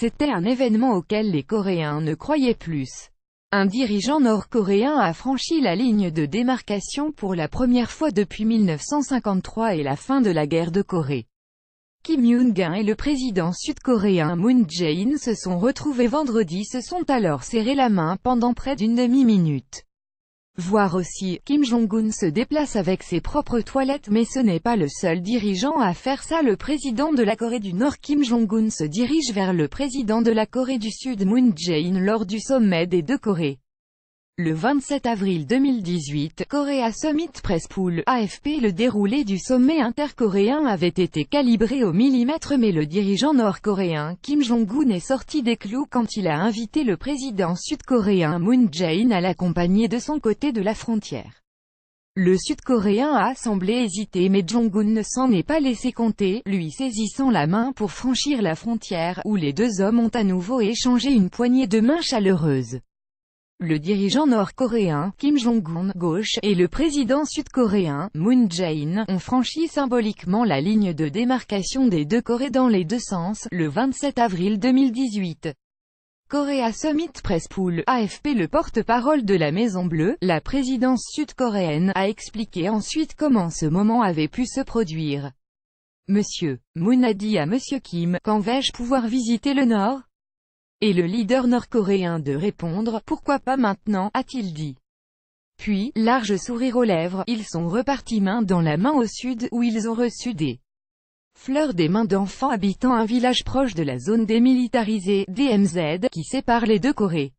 C'était un événement auquel les Coréens ne croyaient plus. Un dirigeant nord-coréen a franchi la ligne de démarcation pour la première fois depuis 1953 et la fin de la guerre de Corée. Kim Yoon-gun et le président sud-coréen Moon Jae-in se sont retrouvés vendredi, se sont alors serrés la main pendant près d'une demi-minute. Voir aussi, Kim Jong-un se déplace avec ses propres toilettes, mais ce n'est pas le seul dirigeant à faire ça. Le président de la Corée du Nord Kim Jong-un se dirige vers le président de la Corée du Sud Moon Jae-in lors du sommet des deux Corées. Le 27 avril 2018, Korea Summit Press Pool, AFP. Le déroulé du sommet intercoréen avait été calibré au millimètre, mais le dirigeant nord-coréen Kim Jong-un est sorti des clous quand il a invité le président sud-coréen Moon Jae-in à l'accompagner de son côté de la frontière. Le sud-coréen a semblé hésiter, mais Jong-un ne s'en est pas laissé compter, lui saisissant la main pour franchir la frontière, où les deux hommes ont à nouveau échangé une poignée de main chaleureuse. Le dirigeant nord-coréen, Kim Jong-un, gauche, et le président sud-coréen, Moon Jae-in, ont franchi symboliquement la ligne de démarcation des deux Corées dans les deux sens, le 27 avril 2018. Korea Summit Press Pool, AFP. Le porte-parole de la Maison-Bleue, la présidence sud-coréenne, a expliqué ensuite comment ce moment avait pu se produire. Monsieur Moon a dit à Monsieur Kim, « Quand vais-je pouvoir visiter le Nord ?» Et le leader nord-coréen de répondre, « Pourquoi pas maintenant ?» a-t-il dit. Puis, large sourire aux lèvres, ils sont repartis main dans la main au sud, où ils ont reçu des fleurs des mains d'enfants habitant un village proche de la zone démilitarisée, DMZ, qui sépare les deux Corées.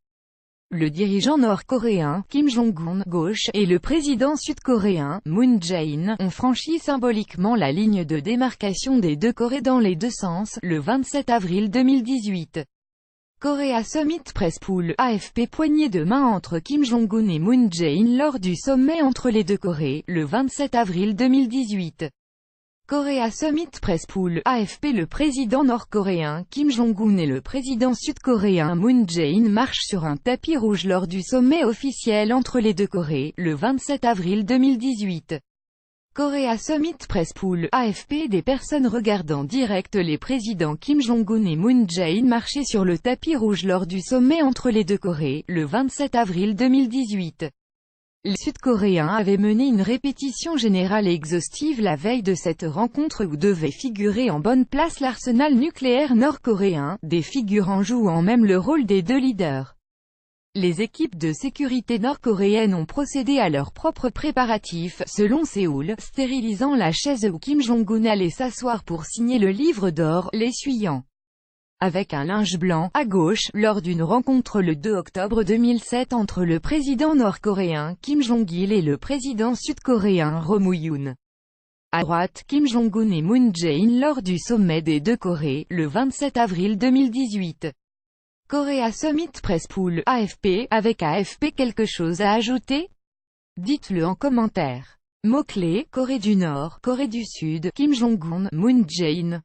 Le dirigeant nord-coréen, Kim Jong-un, gauche, et le président sud-coréen, Moon Jae-in, ont franchi symboliquement la ligne de démarcation des deux Corées dans les deux sens, le 27 avril 2018. Korea Summit Press Pool, AFP. Poignée de main entre Kim Jong-un et Moon Jae-in lors du sommet entre les deux Corées, le 27 avril 2018. Korea Summit Press Pool, AFP. Le président nord-coréen Kim Jong-un et le président sud-coréen Moon Jae-in marchent sur un tapis rouge lors du sommet officiel entre les deux Corées, le 27 avril 2018. Korea Summit Press Pool, AFP. Des personnes regardant direct les présidents Kim Jong-un et Moon Jae-in marcher sur le tapis rouge lors du sommet entre les deux Corées, le 27 avril 2018. Les Sud-Coréens avaient mené une répétition générale et exhaustive la veille de cette rencontre où devait figurer en bonne place l'arsenal nucléaire nord-coréen, des figurants jouant même le rôle des deux leaders. Les équipes de sécurité nord-coréennes ont procédé à leurs propres préparatifs, selon Séoul, stérilisant la chaise où Kim Jong-un allait s'asseoir pour signer le livre d'or, l'essuyant avec un linge blanc, à gauche, lors d'une rencontre le 2 octobre 2007 entre le président nord-coréen Kim Jong-il et le président sud-coréen Roh Moo-hyun. À droite, Kim Jong-un et Moon Jae-in lors du sommet des deux Corées, le 27 avril 2018. Korea Summit Press Pool, AFP, avec AFP quelque chose à ajouter? Dites-le en commentaire. Mots-clés, Corée du Nord, Corée du Sud, Kim Jong-un, Moon Jae-in.